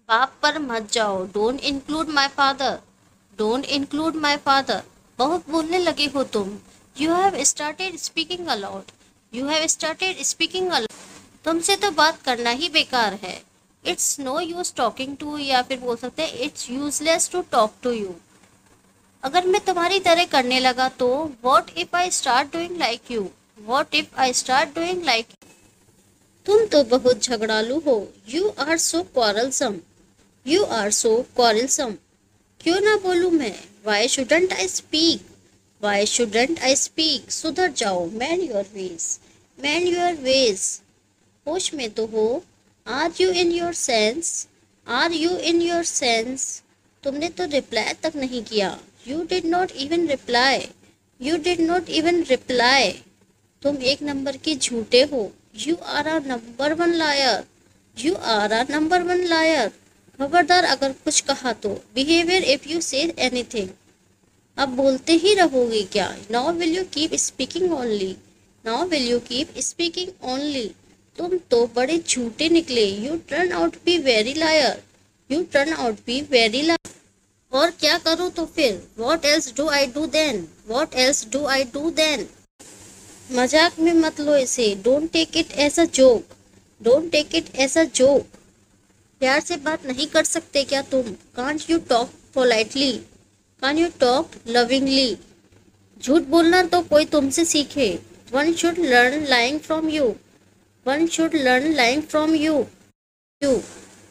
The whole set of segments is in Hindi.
बाप पर मत जाओ, don't include my father, don't include my father. बहुत बोलने लगे हो तुम, you have started speaking a lot, you have started speaking a lot. तुमसे तो बात करना ही बेकार है। It's no use talking to, या फिर बोल सकते हैं it's useless to talk to you. अगर मैं तुम्हारी तरह करने लगा तो what if I start doing like you, what if I start doing like. तुम तो बहुत झगड़ालू हो, you are so quarrelsome, you are so quarrelsome. क्यों ना बोलूं मैं, why shouldn't I speak, why shouldn't I speak. सुधर जाओ, mend your ways, mend your ways. होश में तो हो, are you in your sense, are you in your sense. तुमने तो रिप्लाई तक नहीं किया, you did not even reply, you did not even reply. तुम एक नंबर के झूठे हो, you are a number one liar, you are a number one liar. खबरदार अगर कुछ कहा तो, behaviour if you say anything. अब बोलते ही रहोगे क्या? Now will you keep speaking only, now will you keep speaking only. तुम तो बड़े झूठे निकले, you turn out be very liar, you turn out be very liar. और क्या करूँ तो फिर? What else do I do then, what else do I do then. मजाक में मत लो इसे, don't take it as a joke, don't take it as a joke. प्यार से बात नहीं कर सकते क्या तुम? Can't you talk politely, can't you talk lovingly. झूठ बोलना तो कोई तुमसे सीखे, one should learn lying from you, one should learn lying from you. यू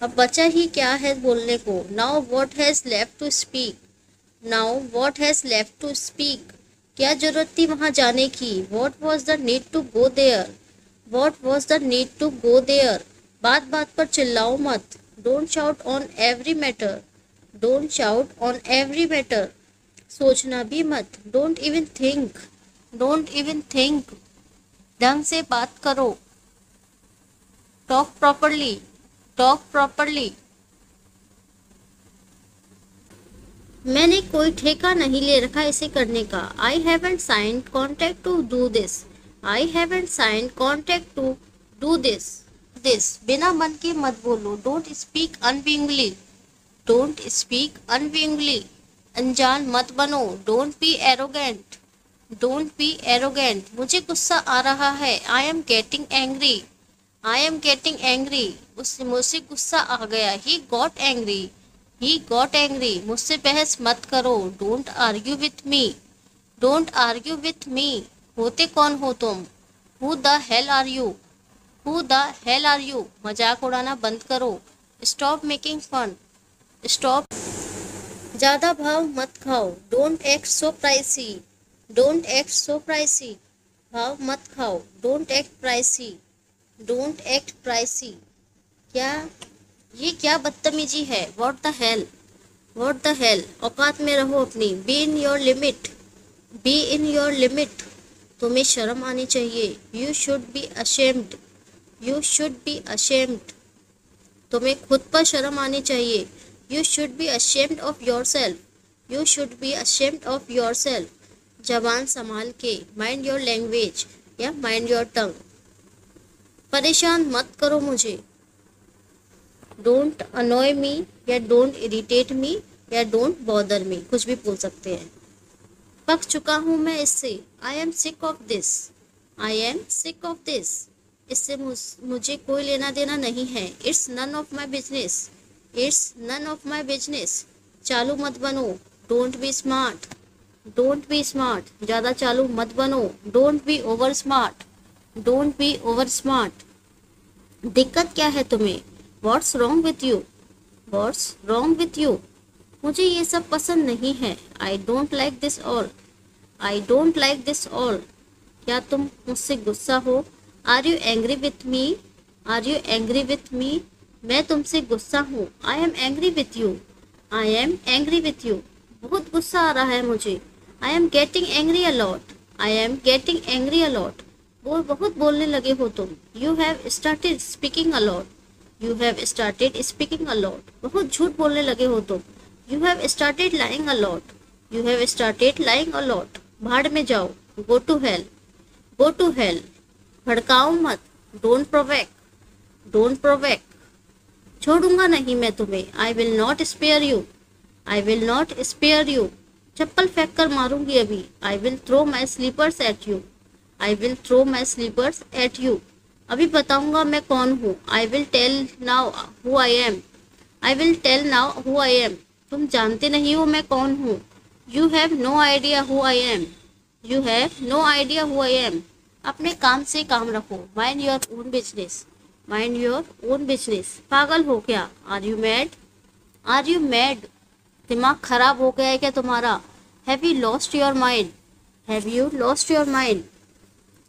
अब बचा ही क्या है बोलने को? Now what has left to speak, now what has left to speak. क्या जरूरत थी वहां जाने की? What was the need to go there, what was the need to go there. बात बात पर चिल्लाओ मत, don't shout on every matter, don't shout on every matter. सोचना भी मत, don't even think, don't even think. ढंग से बात करो, टॉक प्रॉपरली, टॉक प्रॉपरली। मैंने कोई ठेका नहीं ले रखा इसे करने का। I haven't signed contract to do this, I haven't signed contract to do this. This बिना मन के मत बोलो, don't speak unwillingly, don't speak unwillingly. अनजान मत बनो, don't be arrogant, don't be arrogant. मुझे गुस्सा आ रहा है, I am getting angry, I am getting angry. उससे मुझसे गुस्सा आ गया, he got angry, he got angry. मुझसे बहस मत करो, don't argue with me, don't argue with me. होते कौन हो तुम? Who the hell are you, who the hell are you. मजाक उड़ाना बंद करो, स्टॉप मेकिंग फन, स्टॉप। ज्यादा भाव मत खाओ, don't act so pricey, don't act so pricey. भाव मत खाओ, don't act pricey, don't act pricey. क्या ये क्या बदतमीजी है? What the hell, what the hell. औकात में रहो अपनी, be in your limit, be in your limit. तुम्हें शर्म आनी चाहिए, you should be ashamed, you should be ashamed. तुम्हें खुद पर शर्म आनी चाहिए, you should be ashamed of your self, you should be ashamed of your self. जबान संभाल के, माइंड योर लैंग्वेज या माइंड योर टंग। परेशान मत करो मुझे, डोंट अनोय मी या डोंट इरिटेट मी या डोंट बॉदर मी, कुछ भी बोल सकते हैं। पक चुका हूँ मैं इससे, I am sick of this, I am sick of this. इससे मुझे कोई लेना देना नहीं है, it's none of my business, it's none of my business. चालू मत बनो, don't be smart, don't be smart. ज़्यादा चालू मत बनो, don't be over smart, don't be over smart. दिक्कत क्या है तुम्हें? What's wrong with you, what's wrong with you. मुझे ये सब पसंद नहीं है, I don't like this all, I don't like this all. क्या तुम मुझसे गुस्सा हो? Are you angry with me, are you angry with me. मैं तुमसे गुस्सा हूँ, I am angry with you, I am angry with you. बहुत गुस्सा आ रहा है मुझे, I am getting angry a lot, I am getting angry a lot. वो बहुत बोलने लगे हो तुम, you have started speaking a lot, you have started speaking allot. बहुत झूठ बोलने लगे हो तुम, you have started lying a lot, you have started lying a lot. भाड़ में जाओ, go to hell, go to hell. भड़काओ मत, डोंट प्रोवेक, डोंट प्रोवेक। छोड़ूंगा नहीं मैं तुम्हें, I will not spare you, I will not spare you. चप्पल फेंक कर मारूंगी अभी, I will throw my slippers at you, I will throw my slippers at you. अभी बताऊंगा मैं कौन हूँ, आई will tell now who I am, I will tell now who I am. तुम जानते नहीं हो मैं कौन हूँ, you have no idea who I am, you have no idea who I am. अपने काम से काम रखो, mind your own business, mind your own business. पागल हो क्या, are you mad, are you mad. दिमाग खराब हो गया है क्या तुम्हारा, have you lost your mind, have you lost your mind.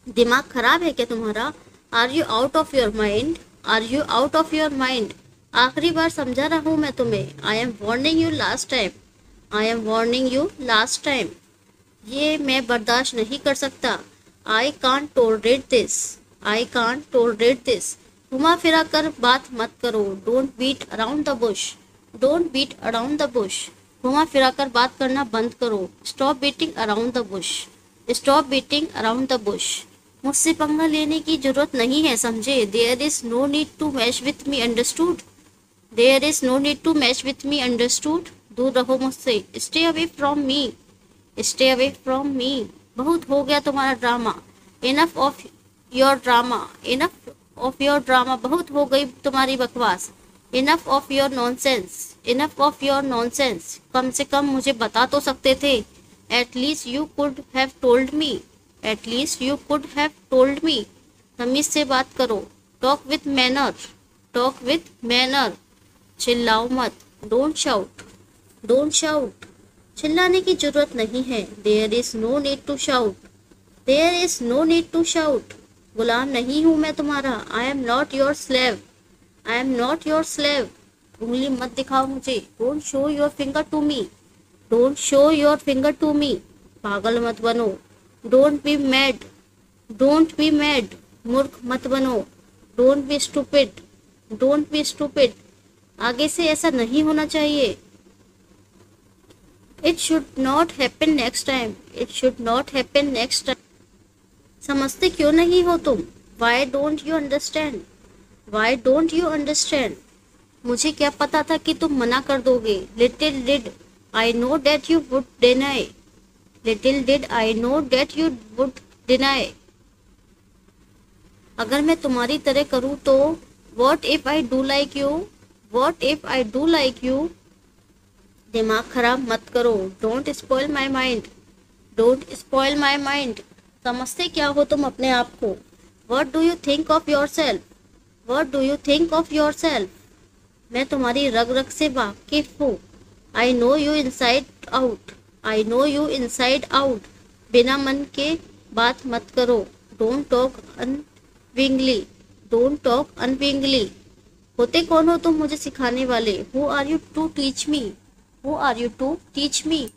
दिमाग खराब है क्या तुम्हारा, are you out of your mind, are you out of your mind. आखिरी बार समझा रहा हूँ मैं तुम्हें, I am warning you last time, I am warning you last time. ये मैं बर्दाश्त नहीं कर सकता, I can't tolerate this, I can't tolerate this. घुमा फिरा कर बात मत करो, don't beat around the bush, don't beat around the Bush. घुमा फिरा कर बात करना बंद करो, stop beating around the bush, stop beating around the bush. मुझसे पंगा लेने की जरूरत नहीं है समझे, there is no need to match with me understood, there is no need to match with me understood. दूर रहो मुझसे, stay away from me, stay away from me. बहुत हो गया तुम्हारा drama, enough of your drama, enough of your drama. बहुत हो गई तुम्हारी बकवास, enough of your nonsense, enough of your nonsense. कम से कम मुझे बता तो सकते थे, at least you could have told me, at least you could have told me. तमीज से बात करो, talk with manner, talk with manner. चिल्लाओ मत, डोंट शाउट, डोंट शाउट। चिल्लाने की जरूरत नहीं है, there is no need to shout, there is no need to shout. गुलाम नहीं हूँ मैं तुम्हारा, I am not your slave, I am not your slave. उंगली मत दिखाओ मुझे, don't show your finger to me, don't show your finger to me. पागल मत बनो, don't be mad, don't be mad. मूर्ख मत बनो, don't be stupid, don't be stupid. आगे से ऐसा नहीं होना चाहिए, it should not happen next time, it should not happen next time. समझते क्यों नहीं हो तुम, why don't you understand, why don't you understand. मुझे क्या पता था कि तुम मना कर दोगे, little did I know that you would deny, little did I know that you would deny. अगर मैं तुम्हारी तरह करूँ तो, what if I do like you, what if I do like you. दिमाग खराब मत करो, don't spoil my mind, don't spoil my mind. समझते क्या हो तुम अपने आप को, what do you think of your self, what do you think of your self. मैं तुम्हारी रग रग से वाकिफ हूँ, I know you inside out, I know you inside out. बिना मन के बात मत करो, डोंट टॉक अनविंगली, डोंट टॉक अनविंगली। होते कौन हो तुम मुझे सिखाने वाले, who are you to teach me, who are you to teach me.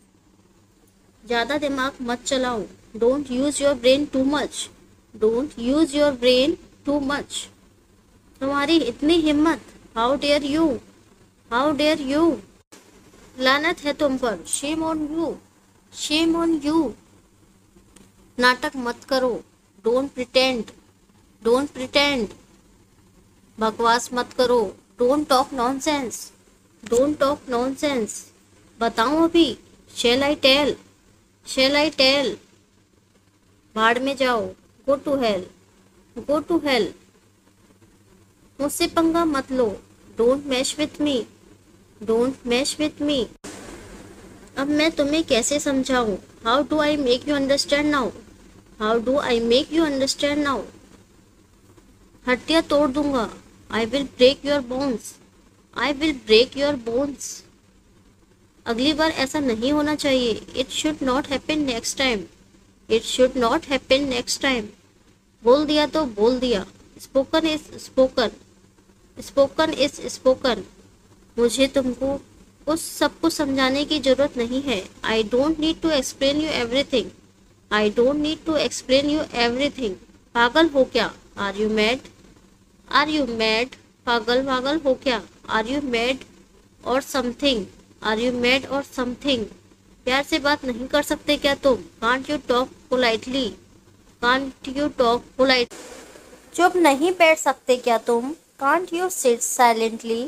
ज़्यादा दिमाग मत चलाओ, don't use your brain too much, don't use your brain too much. तुम्हारी इतनी हिम्मत, how dare you, how dare you. लानत है तुम पर, shame on you, shame on you. नाटक मत करो, डोंट प्रिटेंड, डोंट प्रिटेंड। बकवास मत करो, don't talk nonsense, don't talk nonsense. बताऊं अभी, shall I tell, shall I tell. भाड़ में जाओ, go to hell, go to hell. मुझसे पंगा मत लो, don't mess with me, don't mess with me. अब मैं तुम्हें कैसे समझाऊं, how do I make you understand now, how do I make you understand now. हड्डियां तोड़ दूंगा, I will break your bones, I will break your bones. अगली बार ऐसा नहीं होना चाहिए, it should not happen next time, it should not happen next time. बोल दिया तो बोल दिया, spoken is spoken, spoken is spoken. मुझे तुमको उस सब कुछ समझाने की जरूरत नहीं है, I don't need to explain you everything, I don't need to explain you everything. पागल हो क्या, are you mad, are you mad. पागल पागल हो क्या, are you mad or something, are you mad or something. प्यार से बात नहीं कर सकते क्या तुम, can't you talk politely, can't you talk polite. चुप नहीं बैठ सकते क्या तुम, कांट यू सिट साइलेंटली।